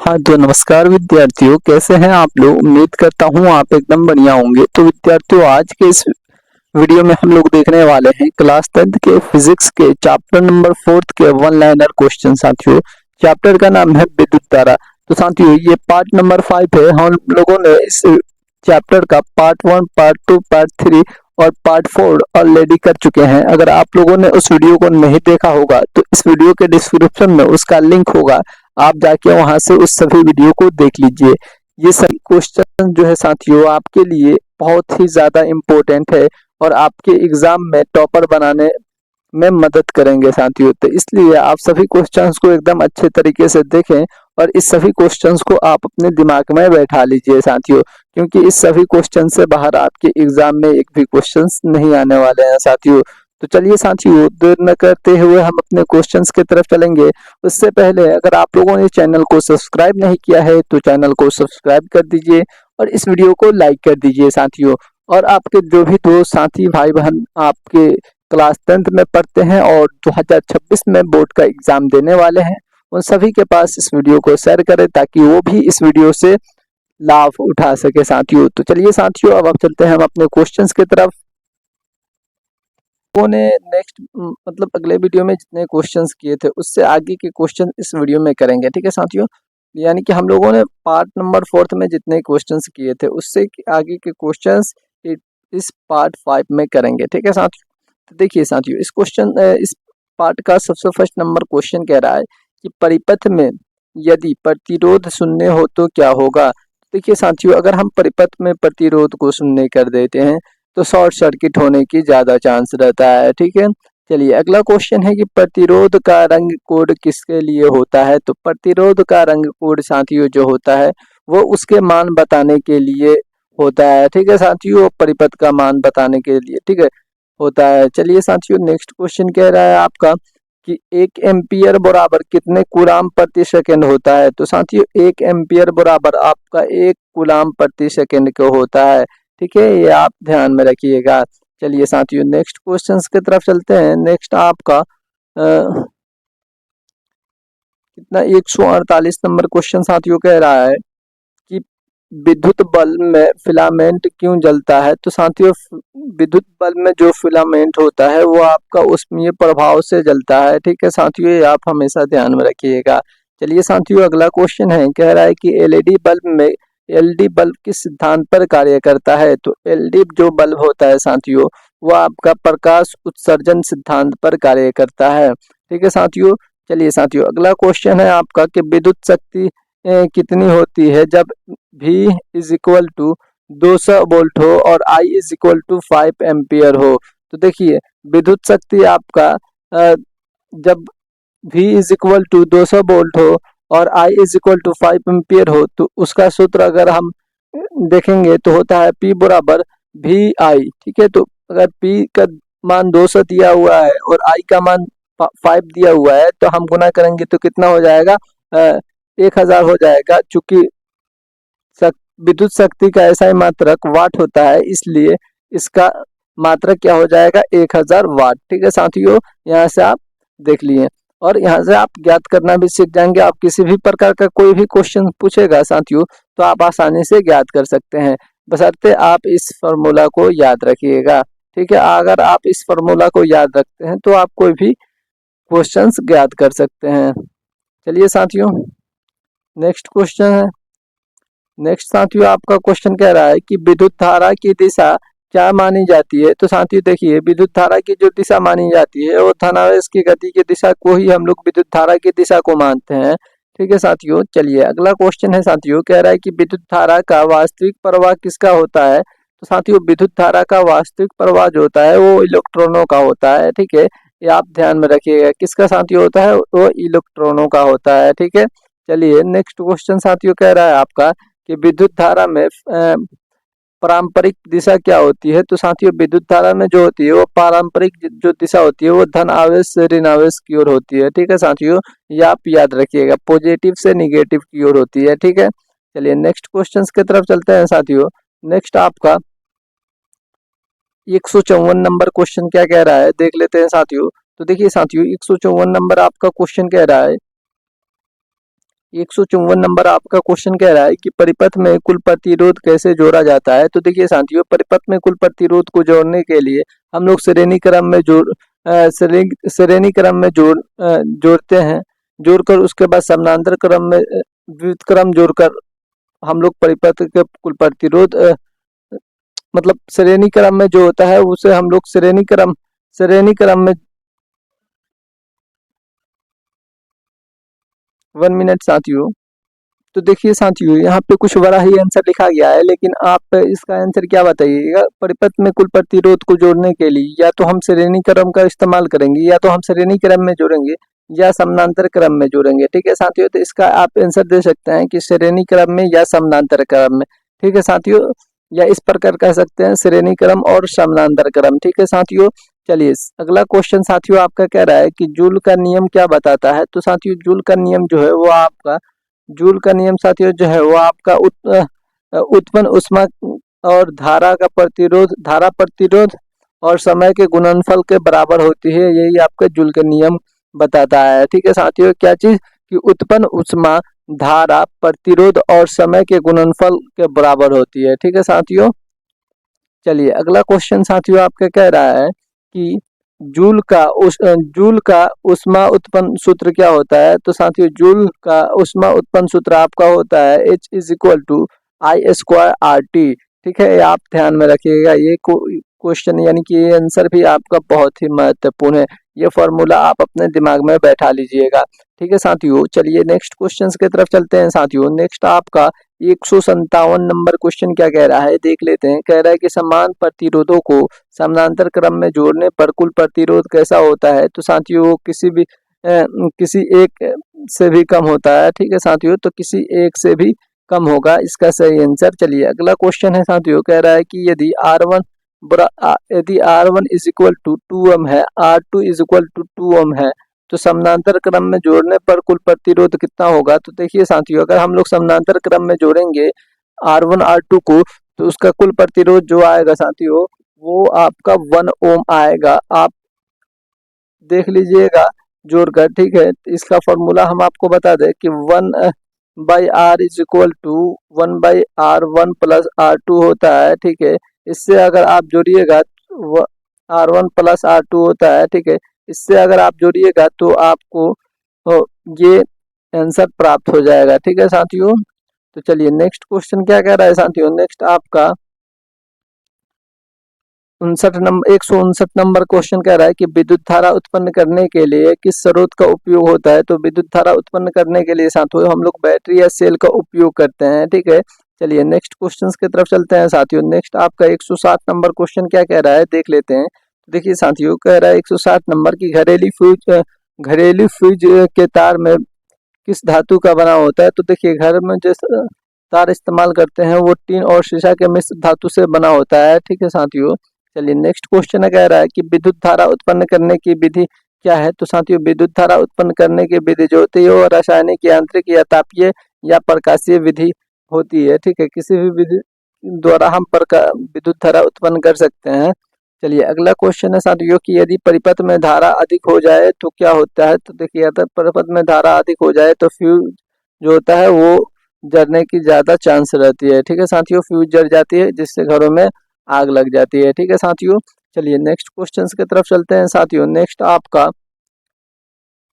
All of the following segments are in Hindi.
हाँ तो नमस्कार विद्यार्थियों, कैसे हैं आप लोग। उम्मीद करता हूँ आप एकदम बढ़िया होंगे। तो विद्यार्थियों, आज के इस वीडियो में हम लोग देखने वाले हैं क्लास 10th के फिजिक्स के चैप्टर नंबर 4 के वन लाइनर क्वेश्चन। साथियों, चैप्टर का नाम है विद्युत धारा। तो साथियों, ये पार्ट नंबर 5 है। हम लोगों ने इस चैप्टर का पार्ट 1, पार्ट 2, पार्ट 3 और पार्ट 4 ऑलरेडी कर चुके हैं। अगर आप लोगों ने उस वीडियो को नहीं देखा होगा तो इस वीडियो के डिस्क्रिप्शन में उसका लिंक होगा, आप जाके वहां से उस सभी वीडियो को देख लीजिए। ये सभी क्वेश्चन जो है साथियों, आपके लिए बहुत ही ज्यादा इम्पोर्टेंट है और आपके एग्जाम में टॉपर बनाने में मदद करेंगे साथियों। तो इसलिए आप सभी क्वेश्चंस को एकदम अच्छे तरीके से देखें और इस सभी क्वेश्चंस को आप अपने दिमाग में बैठा लीजिए साथियों, क्योंकि इस सभी क्वेश्चन से बाहर आपके एग्जाम में एक भी क्वेश्चंस नहीं आने वाले हैं साथियों। तो चलिए साथियों, देर न करते हुए हम अपने क्वेश्चंस की तरफ चलेंगे। उससे पहले अगर आप लोगों ने चैनल को सब्सक्राइब नहीं किया है तो चैनल को सब्सक्राइब कर दीजिए और इस वीडियो को लाइक कर दीजिए साथियों। और आपके जो भी दोस्त साथी भाई बहन आपके क्लास 10th में पढ़ते हैं और 2026 में बोर्ड का एग्जाम देने वाले हैं, उन सभी के पास इस वीडियो को शेयर करें ताकि वो भी इस वीडियो से लाभ उठा सके साथियों। तो चलिए साथियों, अब चलते हैं हम अपने क्वेश्चंस की तरफ। लोगों ने नेक्स्ट मतलब अगले वीडियो में जितने क्वेश्चंस किए थे उससे आगे के क्वेश्चन इस वीडियो में करेंगे, ठीक है साथियों। यानी कि हम लोगों ने पार्ट नंबर 4 में जितने क्वेश्चंस किए थे उससे आगे के क्वेश्चंस इस पार्ट 5 में करेंगे, ठीक है साथियों। तो देखिए साथियों, इस पार्ट का सबसे फर्स्ट नंबर क्वेश्चन कह रहा है कि परिपथ में यदि प्रतिरोध शून्य हो तो क्या होगा। देखिए साथियों, अगर हम परिपथ में प्रतिरोध को शून्य कर देते हैं तो शॉर्ट सर्किट होने की ज्यादा चांस रहता है, ठीक है। चलिए अगला क्वेश्चन है कि प्रतिरोध का रंग कोड किसके लिए होता है। तो प्रतिरोध का रंग कोड साथियों जो होता है वो उसके मान बताने के लिए होता है, ठीक है साथियों। परिपथ का मान बताने के लिए, ठीक है, होता है। चलिए साथियों, नेक्स्ट क्वेश्चन कह रहा है आपका कि 1 एम्पियर बराबर कितने कूलाम प्रति सेकंड होता है। तो साथियों, 1 एम्पियर बराबर आपका 1 कूलाम प्रति सेकंड को होता है, ठीक है, ये आप ध्यान में रखिएगा। चलिए साथियों, नेक्स्ट क्वेश्चंस की तरफ चलते हैं। नेक्स्ट आपका कितना 148 नंबर क्वेश्चन साथियों कह रहा है कि विद्युत बल्ब में फिलामेंट क्यों जलता है। तो साथियों, विद्युत बल्ब में जो फिलामेंट होता है वो आपका ऊष्मीय प्रभाव से जलता है, ठीक है साथियों, ये आप हमेशा ध्यान में रखिएगा। चलिए साथियों, अगला क्वेश्चन है, कह रहा है कि एलईडी बल्ब में एलईडी बल्ब किस सिद्धांत पर कार्य करता है। तो एलईडी जो बल्ब होता है साथियों वो आपका प्रकाश उत्सर्जन सिद्धांत पर कार्य करता है, ठीक है साथियों। चलिए साथियों, अगला क्वेश्चन है आपका कि विद्युत शक्ति कितनी होती है जब V is equal to 200 volt हो और I is equal to 5 ampere हो। तो देखिए, विद्युत शक्ति आपका जब V is equal to 200 volt हो और I is equal to 5 ampere हो तो उसका सूत्र अगर हम देखेंगे तो होता है P बराबर VI, ठीक है। तो अगर P का मान 200 दिया हुआ है और I का मान 5 दिया हुआ है तो हम गुना करेंगे तो कितना हो जाएगा, 1000 हो जाएगा। चूंकि विद्युत शक्ति का ऐसा ही मात्रक वाट होता है, इसलिए इसका मात्रक क्या हो जाएगा, 1000 वाट, ठीक है साथियों। यहाँ से आप देख लिए और यहाँ से आप ज्ञात करना भी सीख जाएंगे। आप किसी भी प्रकार का कोई भी क्वेश्चन पूछेगा साथियों तो आप आसानी से ज्ञात कर सकते हैं, बशर्ते आप इस फॉर्मूला को याद रखिएगा, ठीक है। अगर आप इस फॉर्मूला को याद रखते हैं तो आप कोई भी क्वेश्चंस ज्ञात कर सकते हैं। चलिए साथियों, नेक्स्ट क्वेश्चन है। नेक्स्ट साथियों, आपका क्वेश्चन कह रहा है कि विद्युत धारा की दिशा क्या मानी जाती है। तो साथियों देखिए, विद्युत धारा की जो दिशा मानी जाती है वो धनावेश की गति की दिशा को ही हम लोग विद्युत धारा की दिशा को मानते हैं, ठीक है साथियों। चलिए अगला क्वेश्चन है साथियों, कह रहा है कि विद्युत धारा का वास्तविक प्रवाह किसका होता है। तो साथियों, विद्युत धारा का वास्तविक प्रवाह जो होता है वो इलेक्ट्रॉनों का होता है, ठीक है, ये आप ध्यान में रखिएगा। किसका साथियों होता है, वो इलेक्ट्रॉनों का होता है, ठीक है। चलिए नेक्स्ट क्वेश्चन साथियों कह रहा है आपका कि विद्युत धारा में पारंपरिक दिशा क्या होती है। तो साथियों, विद्युत धारा में जो होती है वो पारंपरिक जो दिशा होती है वो धन आवेश से ऋण आवेश की ओर होती है, ठीक है साथियों, ये आप याद रखिएगा, पॉजिटिव से निगेटिव की ओर होती है, ठीक है। चलिए नेक्स्ट क्वेश्चंस की तरफ चलते हैं साथियों। नेक्स्ट आपका 154 नंबर क्वेश्चन क्या कह रहा है, देख लेते हैं साथियों। तो देखिए साथियों, 154 नंबर आपका क्वेश्चन कह रहा है 154 नंबर आपका क्वेश्चन कह रहा है कि परिपथ में कुल प्रतिरोध कैसे जोड़ा जाता है। तो देखिए साथियों, परिपथ में कुल प्रतिरोध को जोड़ने के लिए हम लोग श्रेणी क्रम में श्रेणी क्रम में जोड़ते हैं। जोड़कर उसके बाद समानांतर क्रम में द्वितीय क्रम जोड़कर हम लोग परिपथ के कुल प्रतिरोध मतलब श्रेणी क्रम में जो होता है उसे हम लोग श्रेणी क्रम में 1 मिनट साथियों। तो देखिए साथियों, यहाँ पे कुछ बड़ा ही आंसर लिखा गया है, लेकिन आप इसका आंसर क्या बताइएगा। परिपथ में कुल प्रतिरोध को जोड़ने के लिए या तो हम श्रेणी क्रम का इस्तेमाल करेंगे, या तो हम श्रेणी क्रम में जोड़ेंगे, या समानांतर क्रम में जोड़ेंगे। ठीक है साथियों, तो इसका आप आंसर दे सकते हैं कि श्रेणी क्रम में या समानांतर क्रम में। ठीक है साथियों, या इस प्रकार कह सकते हैं श्रेणी क्रम और समानांतर क्रम। ठीक है साथियों, चलिए अगला क्वेश्चन साथियों आपका कह रहा है कि जूल का नियम क्या बताता है। तो साथियों, जूल का नियम जो है वो आपका जूल का नियम साथियों जो है वो आपका उत्पन्न ऊष्मा और धारा प्रतिरोध और समय के गुणनफल के बराबर होती है। यही आपका जूल का नियम बताता है। ठीक है साथियों, क्या चीज कि उत्पन्न ऊष्मा, धारा, प्रतिरोध और समय के गुणनफल के बराबर होती है। ठीक है साथियों, चलिए अगला क्वेश्चन साथियों आपका कह रहा है कि जूल का ऊष्मा उत्पन्न सूत्र क्या होता है। तो साथियों, जूल का ऊष्मा उत्पन्न सूत्र आपका होता है H=I² RT। ठीक है, आप ध्यान में रखिएगा। ये क्वेश्चन यानी कि ये आंसर भी आपका बहुत ही महत्वपूर्ण है। ये फॉर्मूला आप अपने दिमाग में बैठा लीजिएगा। ठीक है साथियों, चलिए नेक्स्ट क्वेश्चन की तरफ चलते हैं साथियों। नेक्स्ट आपका 157 नंबर क्वेश्चन क्या कह रहा है देख लेते हैं। कह रहा है कि समान प्रतिरोधों को समानांतर क्रम में जोड़ने पर कुल प्रतिरोध कैसा होता है। तो साथियों, वो किसी एक से भी कम होता है। ठीक है साथियों, तो किसी एक से भी कम होगा इसका सही आंसर। चलिए अगला क्वेश्चन है साथियों, कह रहा है कि यदि R1 is equal to 2 ohm है, R2 is equal to 2 ohm है, तो समानांतर क्रम में जोड़ने पर कुल प्रतिरोध कितना होगा। तो देखिए साथियों, अगर हम लोग समानांतर क्रम में जोड़ेंगे R1 R2 को, तो उसका कुल प्रतिरोध जो आएगा साथियों वो आपका 1 ohm आएगा। आप देख लीजिएगा जोड़कर। ठीक है, इसका फॉर्मूला हम आपको बता दें कि 1/R is equal to 1/R1 plus R2 होता है। ठीक है, इससे अगर आप जोड़िएगा R1 प्लस R2 होता है। ठीक है, इससे अगर आप जोड़िएगा तो आपको ये आंसर प्राप्त हो जाएगा। ठीक है साथियों, तो चलिए नेक्स्ट क्वेश्चन क्या कह रहा है साथियों। नेक्स्ट आपका 159 नंबर क्वेश्चन कह रहा है कि विद्युत धारा उत्पन्न करने के लिए किस स्रोत का उपयोग होता है। तो विद्युत धारा उत्पन्न करने के लिए साथियों हम लोग बैटरी या सेल का उपयोग करते हैं। ठीक है, चलिए नेक्स्ट क्वेश्चन की तरफ चलते हैं साथियों। नेक्स्ट आपका 160 नंबर क्वेश्चन क्या कह रहा है देख लेते हैं। देखिए साथियों, कह रहा है 160 नंबर की घरेलू फ्यूज के तार में किस धातु का बना होता है। तो देखिए, घर में जिस तार इस्तेमाल करते हैं वो टीन और शीशा के मिश्र धातु से बना होता है। ठीक है साथियों, चलिए नेक्स्ट क्वेश्चन कह रहा है कि विद्युत धारा उत्पन्न करने की विधि क्या है। तो साथियों, विद्युत धारा उत्पन्न करने की विधि जो होती है वो रासायनिक, यांत्रिक या तापीय या प्रकाशीय विधि होती है। ठीक है, किसी भी विधि द्वारा हम विद्युत धारा उत्पन्न कर सकते हैं। चलिए अगला क्वेश्चन है साथियों कि यदि परिपथ में धारा अधिक हो जाए तो क्या होता है। तो देखिए, अगर परिपथ में धारा अधिक हो जाए तो फ्यूज जो होता है वो जलने की ज्यादा चांस रहती है। ठीक है साथियों, फ्यूज जल जाती है जिससे घरों में आग लग जाती है। ठीक है साथियों, चलिए नेक्स्ट क्वेश्चन की तरफ चलते हैं साथियों। नेक्स्ट आपका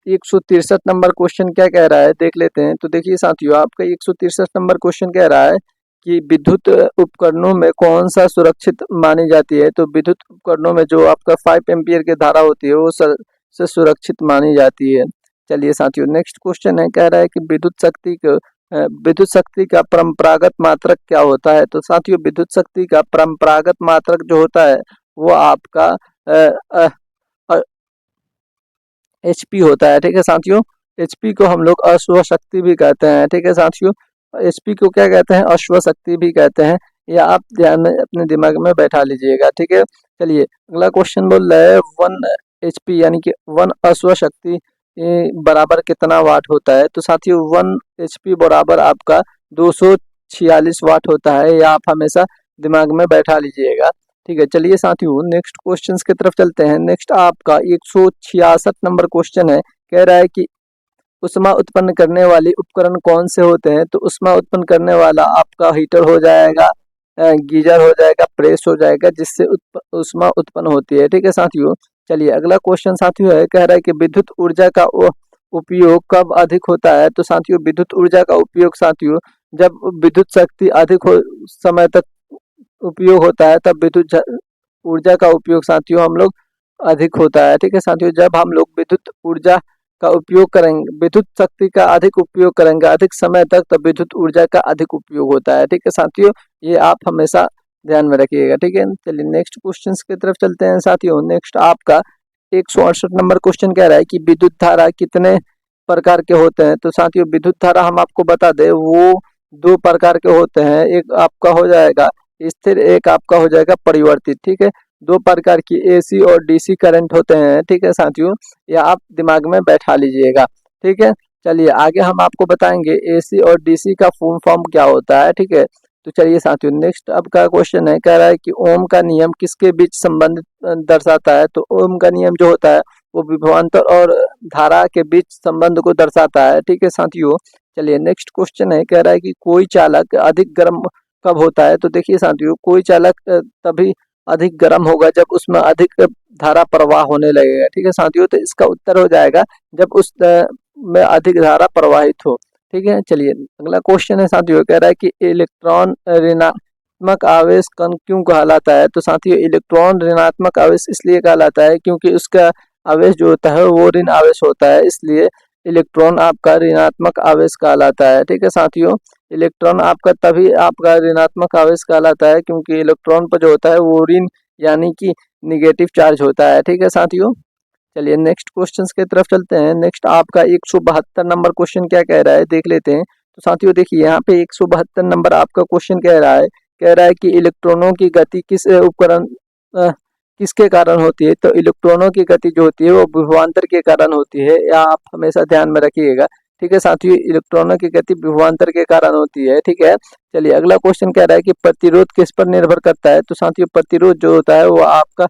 163 नंबर क्वेश्चन क्या कह रहा है देख लेते हैं। तो देखिए साथियों, आपका 163 नंबर क्वेश्चन कह रहा है कि विद्युत उपकरणों में कौन सा सुरक्षित मानी जाती है। तो विद्युत उपकरणों में जो आपका 5 एम्पियर की धारा होती है वो से सुरक्षित मानी जाती है। चलिए साथियों, नेक्स्ट क्वेश्चन है, कह रहा है कि विद्युत शक्ति का परंपरागत मात्रक क्या होता है। तो साथियों, विद्युत शक्ति का परंपरागत मात्रक जो होता है वो आपका HP होता है। ठीक है साथियों, HP को हम लोग अश्व शक्ति भी कहते हैं। ठीक है साथियों, HP को क्या कहते हैं, अश्व शक्ति भी कहते हैं। या आप ध्यान में अपने दिमाग में बैठा लीजिएगा। ठीक है, चलिए अगला क्वेश्चन बोल रहा है 1 HP यानी कि 1 अश्व शक्ति बराबर कितना वाट होता है। तो साथियों, 1 HP बराबर आपका 246 वाट होता है। या आप हमेशा दिमाग में बैठा लीजिएगा। ठीक है, चलिए साथियों नेक्स्ट क्वेश्चन की तरफ चलते हैं। नेक्स्ट आपका 166 नंबर क्वेश्चन है, कह रहा है कि ऊष्मा उत्पन्न करने वाली उपकरण कौन से होते हैं? तो ऊष्मा उत्पन्न करने वाला आपका हीटर हो जाएगा, गीजर हो जाएगा, प्रेस हो जाएगा, जिससे ऊष्मा उत्पन्न होती है। ठीक है साथियों। चलिए अगला क्वेश्चन साथियों है, कह रहा है कि विद्युत ऊर्जा का उपयोग कब अधिक होता है? तो साथियों विद्युत ऊर्जा का उपयोग साथियों जब विद्युत शक्ति अधिक समय तक उपयोग होता है, तब विद्युत ऊर्जा का उपयोग साथियों हम लोग अधिक होता है। ठीक है साथियों। जब हम लोग विद्युत ऊर्जा का उपयोग करेंगे, विद्युत शक्ति का अधिक उपयोग करेंगे अधिक समय तक, तब विद्युत ऊर्जा का अधिक उपयोग होता है। ठीक है साथियों, ये आप हमेशा ध्यान में रखिएगा। ठीक है। चलिए नेक्स्ट क्वेश्चन की तरफ चलते हैं साथियों। नेक्स्ट आपका 168 नंबर क्वेश्चन कह रहा है कि विद्युत धारा कितने प्रकार के होते हैं? तो साथियों विद्युत धारा हम आपको बता दें, वो दो प्रकार के होते हैं। एक आपका हो जाएगा स्थिर, एक आपका हो जाएगा परिवर्तित। ठीक है। दो प्रकार की एसी और डीसी करंट होते हैं। ठीक है साथियों, या आप दिमाग में बैठा लीजिएगा। ठीक है। चलिए आगे हम आपको बताएंगे एसी और डीसी का फुल फॉर्म क्या होता है। ठीक है। तो चलिए साथियों नेक्स्ट अब का क्वेश्चन है, कह रहा है कि ओम का नियम किसके बीच संबंध दर्शाता है? तो ओम का नियम जो होता है वो विभवांतर और धारा के बीच संबंध को दर्शाता है। ठीक है साथियों। चलिए नेक्स्ट क्वेश्चन है, कह रहा है कि कोई चालक अधिक गर्म कब होता है? तो देखिए साथियों, कोई चालक तभी अधिक गर्म होगा जब उसमें अधिक धारा प्रवाह होने लगेगा। ठीक है साथियों। तो इसका उत्तर हो जाएगा जब उस में अधिक धारा प्रवाहित हो। ठीक है। चलिए अगला क्वेश्चन है साथियों, कह रहा है कि इलेक्ट्रॉन ऋणात्मक आवेश कण क्यों कहलाता है? तो साथियों इलेक्ट्रॉन ऋणात्मक आवेश इसलिए कहलाता है क्योंकि उसका आवेश जो होता है वो ऋण आवेश होता है, इसलिए इलेक्ट्रॉन आपका ऋणात्मक आवेश कहलाता है। ठीक है साथियों। इलेक्ट्रॉन आपका तभी आपका ऋणात्मक आवेश कहलाता है क्योंकि इलेक्ट्रॉन पर जो होता है वो ऋण यानी कि निगेटिव चार्ज होता है। ठीक है साथियों। चलिए नेक्स्ट क्वेश्चन की तरफ चलते हैं। नेक्स्ट आपका 172 नंबर क्वेश्चन क्या कह रहा है देख लेते हैं। तो साथियों देखिए यहाँ पे 172 नंबर आपका क्वेश्चन कह रहा है कि इलेक्ट्रॉनों की गति किस उपकरण किसके कारण होती है? तो इलेक्ट्रॉनों की गति जो होती है वो विभवांतर के कारण होती है, या आप हमेशा ध्यान में रखिएगा। ठीक है साथियों, इलेक्ट्रॉनों की गति विभवांतर के कारण होती है। ठीक है। चलिए अगला क्वेश्चन कह रहा है कि प्रतिरोध किस पर निर्भर करता है? तो साथियों प्रतिरोध जो होता है वो आपका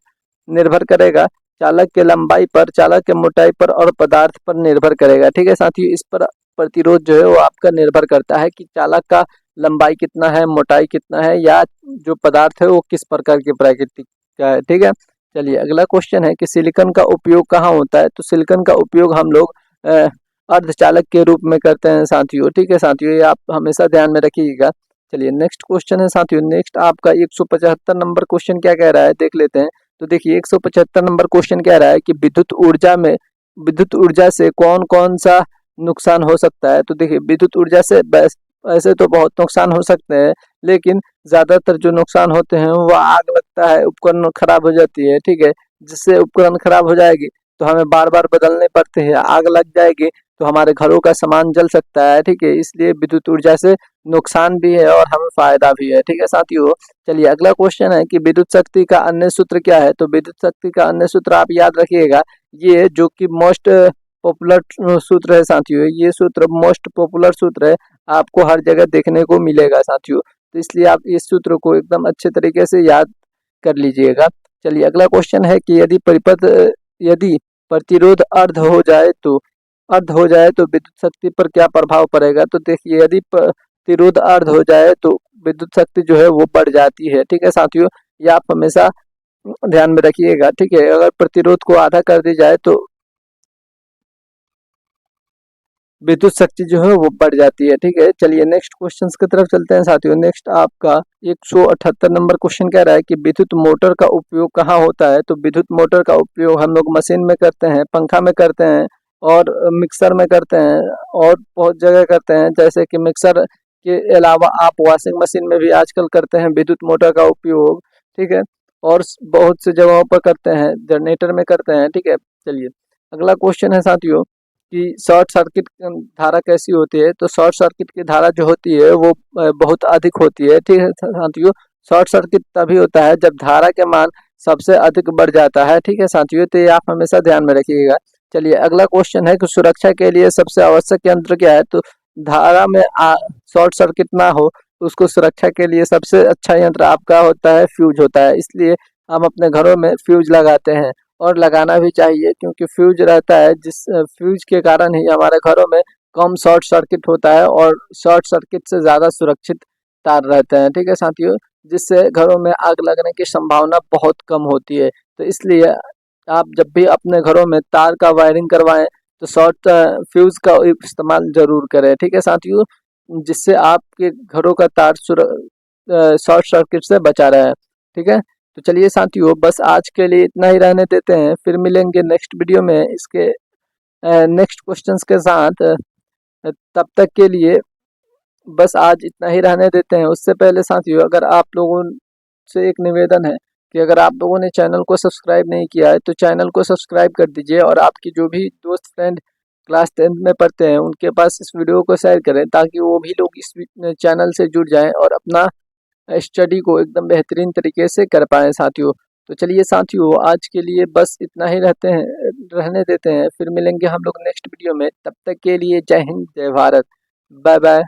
निर्भर करेगा चालक के लंबाई पर, चालक के मोटाई पर और पदार्थ पर निर्भर करेगा। ठीक है साथियों, इस पर प्रतिरोध जो है वो आपका निर्भर करता है कि चालक का लंबाई कितना है, मोटाई कितना है, या जो पदार्थ है वो किस प्रकार की प्रकृति का है। ठीक है। चलिए अगला क्वेश्चन है कि सिलिकॉन का उपयोग कहाँ होता है? तो सिलिकॉन का उपयोग हम लोग अर्धचालक के रूप में करते हैं साथियों। ठीक है साथियों, ये आप हमेशा ध्यान में रखिएगा। चलिए नेक्स्ट क्वेश्चन है साथियों। नेक्स्ट आपका 175 नंबर क्वेश्चन क्या कह रहा है देख लेते हैं। तो देखिए 175 नंबर क्वेश्चन कह रहा है कि विद्युत ऊर्जा से कौन कौन सा नुकसान हो सकता है? तो देखिए विद्युत ऊर्जा से ऐसे तो बहुत नुकसान हो सकते हैं, लेकिन ज्यादातर जो नुकसान होते हैं वो आग लगता है, उपकरण खराब हो जाती है। ठीक है। जिससे उपकरण खराब हो जाएगी तो हमें बार बार बदलने पड़ते हैं, आग लग जाएगी तो हमारे घरों का सामान जल सकता है। ठीक है। इसलिए विद्युत ऊर्जा से नुकसान भी है और हमें फायदा भी है। ठीक है साथियों। चलिए अगला क्वेश्चन है कि विद्युत शक्ति का अन्य सूत्र क्या है? तो विद्युत शक्ति का अन्य सूत्र आप याद रखिएगा, ये जो कि मोस्ट पॉपुलर सूत्र है साथियों, ये सूत्र मोस्ट पॉपुलर सूत्र है, आपको हर जगह देखने को मिलेगा साथियों। तो इसलिए आप इस सूत्र को एकदम अच्छे तरीके से याद कर लीजिएगा। चलिए अगला क्वेश्चन है कि यदि प्रतिरोध अर्ध हो जाए तो विद्युत शक्ति पर क्या प्रभाव पड़ेगा? तो देखिए यदि प्रतिरोध अर्ध हो जाए तो विद्युत शक्ति जो है वो बढ़ जाती है। ठीक है साथियों, ये आप हमेशा ध्यान में रखिएगा। ठीक है। अगर प्रतिरोध को आधा कर दी जाए तो विद्युत शक्ति जो है वो बढ़ जाती है। ठीक है। चलिए नेक्स्ट क्वेश्चन की तरफ चलते हैं साथियों। नेक्स्ट आपका 178 नंबर क्वेश्चन कह रहा है कि विद्युत मोटर का उपयोग कहाँ होता है? तो विद्युत मोटर का उपयोग हम लोग मशीन में करते हैं, पंखा में करते हैं और मिक्सर में करते हैं और बहुत जगह करते हैं। जैसे कि मिक्सर के अलावा आप वॉशिंग मशीन में भी आजकल करते हैं विद्युत मोटर का उपयोग। ठीक है। और बहुत से जगहों पर करते हैं, जनरेटर में करते हैं। ठीक है। चलिए अगला क्वेश्चन है साथियों कि शॉर्ट सर्किट धारा कैसी होती है? तो शॉर्ट सर्किट की धारा जो होती है वो बहुत अधिक होती है। ठीक है साथियों, शॉर्ट सर्किट तभी होता है जब धारा के मान सबसे अधिक बढ़ जाता है। ठीक है साथियों, तो ये आप हमेशा ध्यान में रखिएगा। चलिए अगला क्वेश्चन है कि सुरक्षा के लिए सबसे आवश्यक यंत्र क्या है? तो धारा में शॉर्ट सर्किट ना हो उसको सुरक्षा के लिए सबसे अच्छा यंत्र आपका होता है फ्यूज होता है, इसलिए हम अपने घरों में फ्यूज लगाते हैं। और लगाना भी चाहिए, क्योंकि फ्यूज रहता है, जिस फ्यूज के कारण ही हमारे घरों में कम शॉर्ट सर्किट होता है और शॉर्ट सर्किट से ज़्यादा सुरक्षित तार रहते हैं। ठीक है साथियों, जिससे घरों में आग लगने की संभावना बहुत कम होती है। तो इसलिए आप जब भी अपने घरों में तार का वायरिंग करवाएं तो शॉर्ट फ्यूज का इस्तेमाल जरूर करें। ठीक है साथियों, जिससे आपके घरों का तार शॉर्ट सर्किट से बचा रहे। ठीक है, तो चलिए साथियों, बस आज के लिए इतना ही रहने देते हैं, फिर मिलेंगे नेक्स्ट वीडियो में इसके नेक्स्ट क्वेश्चंस के साथ। तब तक के लिए बस आज इतना ही रहने देते हैं। उससे पहले साथियों, अगर आप लोगों से एक निवेदन है कि अगर आप लोगों ने चैनल को सब्सक्राइब नहीं किया है तो चैनल को सब्सक्राइब कर दीजिए, और आपकी जो भी दोस्त फ्रेंड क्लास 10th में पढ़ते हैं उनके पास इस वीडियो को शेयर करें, ताकि वो भी लोग इस चैनल से जुड़ जाएं और अपना स्टडी को एकदम बेहतरीन तरीके से कर पाएँ साथियों। तो चलिए साथियों, आज के लिए बस इतना ही रहने देते हैं, फिर मिलेंगे हम लोग नेक्स्ट वीडियो में। तब तक के लिए जय हिंद, जय भारत, बाय बाय।